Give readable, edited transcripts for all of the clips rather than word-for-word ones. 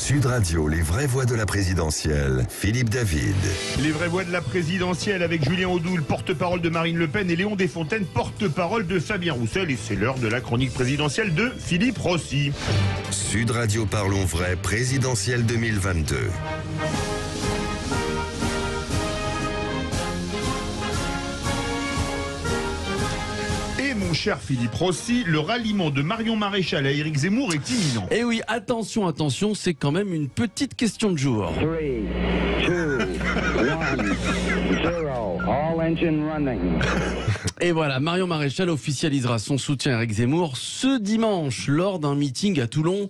Sud Radio, les vraies voix de la présidentielle, Philippe David. Les vraies voix de la présidentielle avec Julien Audoul, porte-parole de Marine Le Pen, et Léon Desfontaines, porte-parole de Fabien Roussel. Et c'est l'heure de la chronique présidentielle de Philippe Rossi. Sud Radio, parlons vrai, présidentielle 2022. Mon cher Philippe Rossi, le ralliement de Marion Maréchal à Éric Zemmour est imminent. Et oui, attention, c'est quand même une petite question de jour. 3, 2, 1, 0, all engine running. Et voilà, Marion Maréchal officialisera son soutien à Éric Zemmour ce dimanche lors d'un meeting à Toulon,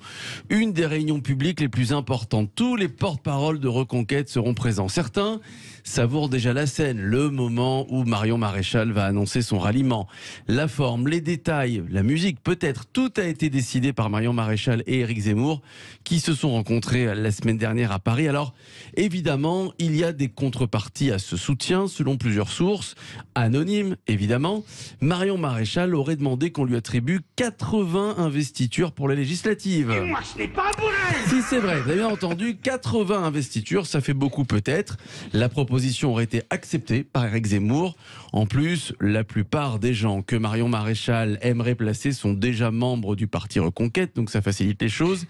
une des réunions publiques les plus importantes. Tous les porte-paroles de Reconquête seront présents. Certains savourent déjà la scène, le moment où Marion Maréchal va annoncer son ralliement. La forme, les détails, la musique, peut-être, tout a été décidé par Marion Maréchal et Éric Zemmour qui se sont rencontrés la semaine dernière à Paris. Alors, évidemment, il y a des contreparties à ce soutien, selon plusieurs sources, anonymes, évidemment. Marion Maréchal aurait demandé qu'on lui attribue 80 investitures pour les législatives. Et moi, ce n'est pas vrai! Si, c'est vrai, vous avez bien entendu, 80 investitures, ça fait beaucoup peut-être. La proposition aurait été acceptée par Éric Zemmour. En plus, la plupart des gens que Marion Maréchal aimerait placer sont déjà membres du parti Reconquête, donc ça facilite les choses.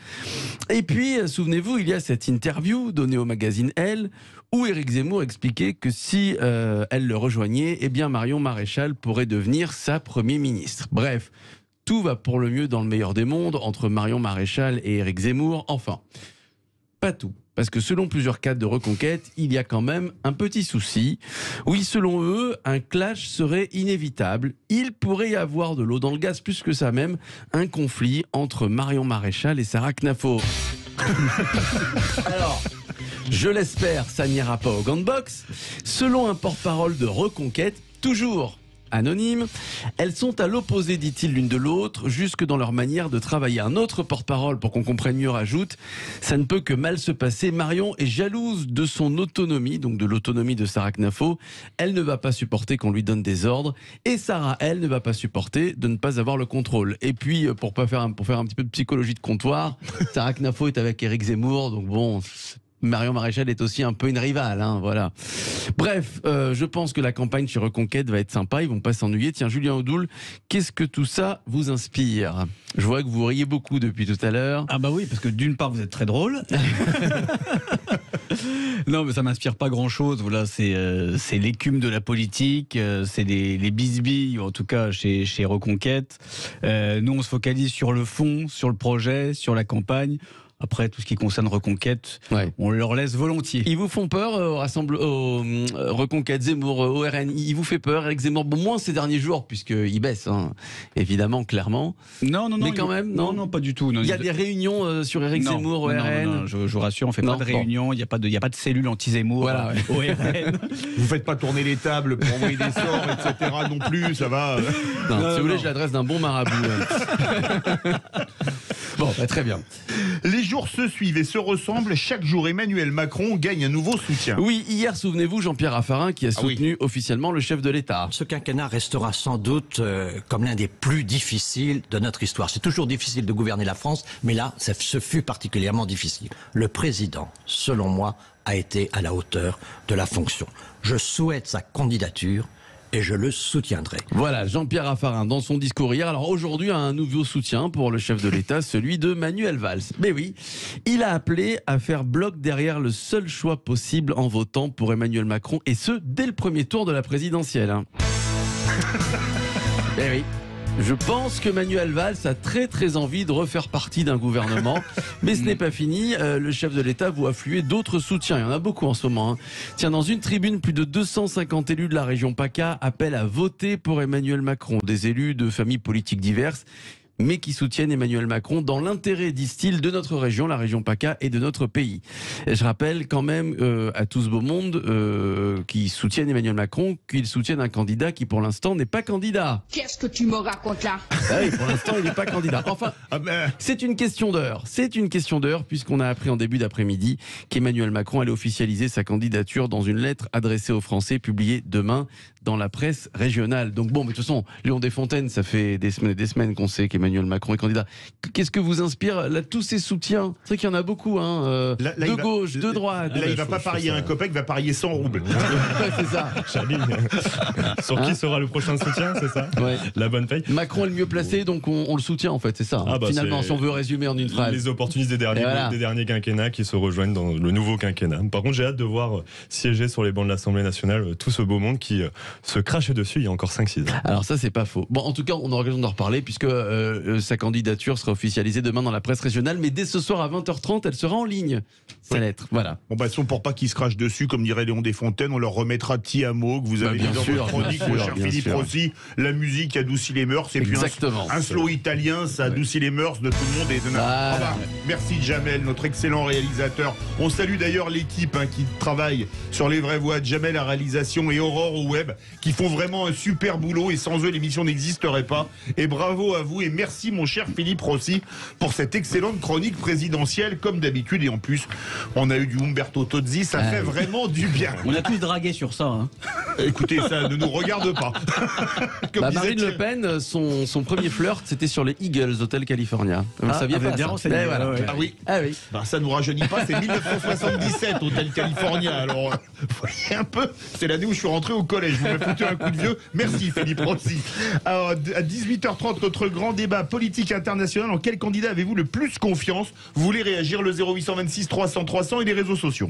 Et puis, souvenez-vous, il y a cette interview donnée au magazine Elle, où Éric Zemmour expliquait que si elle le rejoignait, eh bien Marion Maréchal pourrait devenir sa Premier ministre. Bref, tout va pour le mieux dans le meilleur des mondes entre Marion Maréchal et Éric Zemmour. Enfin, pas tout. Parce que selon plusieurs cadres de Reconquête, il y a quand même un petit souci. Oui, selon eux, un clash serait inévitable. Il pourrait y avoir de l'eau dans le gaz, plus que ça même, un conflit entre Marion Maréchal et Sarah Knafo. Alors, je l'espère, ça n'ira pas au gantbox. Selon un porte-parole de Reconquête, toujours anonymes, elles sont à l'opposé, dit-il, l'une de l'autre, jusque dans leur manière de travailler. Un autre porte-parole, pour qu'on comprenne mieux, rajoute: ça ne peut que mal se passer. Marion est jalouse de son autonomie, donc de l'autonomie de Sarah Knafo. Elle ne va pas supporter qu'on lui donne des ordres, et Sarah, elle, ne va pas supporter de ne pas avoir le contrôle. Et puis, pour faire un petit peu de psychologie de comptoir, Sarah Knafo est avec Éric Zemmour, donc bon, Marion Maréchal est aussi un peu une rivale, hein, voilà. Bref, je pense que la campagne chez Reconquête va être sympa, ils vont pas s'ennuyer. Tiens, Julien Audoul, qu'est-ce que tout ça vous inspire? Je vois que vous riez beaucoup depuis tout à l'heure. Ah bah oui, parce que d'une part vous êtes très drôle. Non, mais ça m'inspire pas grand-chose. Voilà, c'est l'écume de la politique, c'est les bisbilles, en tout cas chez Reconquête. Nous, on se focalise sur le fond, sur le projet, sur la campagne. Après, tout ce qui concerne Reconquête, ouais, on leur laisse volontiers. Ils vous font peur au Reconquête, Zemmour, au RN? Il vous fait peur, Éric Zemmour? Bon, moins ces derniers jours, puisqu'il baisse, hein, évidemment, clairement. Non. Mais quand même, non, pas du tout. Non, il y a des réunions sur Éric Zemmour au RN? Non, je vous rassure, on ne fait pas de réunion. Il n'y a pas de cellule anti-Zemmour, voilà, au RN. Vous ne faites pas tourner les tables pour envoyer des sorts, etc. non plus, ça va. Non, si vous voulez, j'ai l'adresse d'un bon marabout. Bon, bah, très bien. Les jours se suivent et se ressemblent. Chaque jour, Emmanuel Macron gagne un nouveau soutien. Oui, hier, souvenez-vous, Jean-Pierre Raffarin qui a soutenu officiellement le chef de l'État. Ce quinquennat restera sans doute comme l'un des plus difficiles de notre histoire. C'est toujours difficile de gouverner la France, mais là, ce fut particulièrement difficile. Le président, selon moi, a été à la hauteur de la fonction. Je souhaite sa candidature et je le soutiendrai. Voilà, Jean-Pierre Raffarin dans son discours hier. Alors aujourd'hui, un nouveau soutien pour le chef de l'État, celui de Manuel Valls. Mais oui, il a appelé à faire bloc derrière le seul choix possible en votant pour Emmanuel Macron, et ce, dès le premier tour de la présidentielle. Eh oui. Je pense que Manuel Valls a très envie de refaire partie d'un gouvernement, mais ce n'est pas fini. Le chef de l'État voit affluer d'autres soutiens. Il y en a beaucoup en ce moment, hein. Tiens, dans une tribune, plus de 250 élus de la région PACA appellent à voter pour Emmanuel Macron. Des élus de familles politiques diverses, mais qui soutiennent Emmanuel Macron dans l'intérêt, disent-ils, de notre région, la région PACA, et de notre pays. Et je rappelle quand même à tout ce beau monde qui soutiennent Emmanuel Macron qu'ils soutiennent un candidat qui, pour l'instant, n'est pas candidat. Qu'est-ce que tu me racontes là? Ah oui, pour l'instant, il n'est pas candidat. Enfin, c'est une question d'heure. C'est une question d'heure, puisqu'on a appris en début d'après-midi qu'Emmanuel Macron allait officialiser sa candidature dans une lettre adressée aux Français, publiée demain dans la presse régionale. Donc bon, mais de toute façon, Léon Desfontaines, ça fait des semaines et des semaines qu'on sait qu'Emmanuel Macron est candidat. Qu'est-ce que vous inspire là, tous ces soutiens? C'est vrai qu'il y en a beaucoup, hein, de gauche, de droite. Là, il va pas parier un copec, il va parier 100 roubles. C'est ça. Sur qui sera le prochain soutien, c'est ça? Ouais. La bonne paye. Macron est le mieux placé, donc on le soutient en fait, c'est ça. Ah bah, finalement, c'est si on veut résumer en une phrase. Les opportunistes des derniers quinquennats qui se rejoignent dans le nouveau quinquennat. Par contre, j'ai hâte de voir siéger sur les bancs de l'Assemblée nationale tout ce beau monde qui se crachait dessus il y a encore 5-6 ans. Alors ça, c'est pas faux. Bon, en tout cas, on aura l'occasion d'en reparler puisque sa candidature sera officialisée demain dans la presse régionale, mais dès ce soir à 20h30, elle sera en ligne. Sa lettre, voilà. Bon, bah, pour pas qu'ils se crachent dessus, comme dirait Léon Desfontaines, on leur remettra Tiamo, que vous avez bien dit dans sûr, votre chronique, bien mon sûr, cher bien Philippe sûr. Rossi. La musique adoucit les mœurs, et puis Exactement. un slow italien, ça adoucit les mœurs de tout le monde. Et Voilà. Ah bah, merci Jamel, notre excellent réalisateur. On salue d'ailleurs l'équipe qui travaille sur Les Vraies Voix, Jamel à réalisation et Aurore au web, qui font vraiment un super boulot, et sans eux l'émission n'existerait pas. Et bravo à vous, et merci mon cher Philippe Rossi pour cette excellente chronique présidentielle comme d'habitude. Et en plus, on a eu du Umberto Tozzi, ça fait vraiment du bien. On a pu draguer sur ça. Hein. Écoutez, ça ne nous regarde pas. Comme disait Marine Le Thierry. Pen, son premier flirt, c'était sur les Eagles, Hôtel California. Vous saviez pas bien ça? renseigné, Voilà. ouais. Ah oui. Ah oui. Ben, ça nous rajeunit pas, c'est 1977, Hôtel California. Alors, vous voyez un peu, c'est l'année où je suis rentré au collège. Vous m'avez foutu un coup de vieux. Merci Philippe Rossi. Alors, à 18h30, notre grand débat politique international. En quel candidat avez-vous le plus confiance? Vous voulez réagir? Le 0826 300 300 et les réseaux sociaux.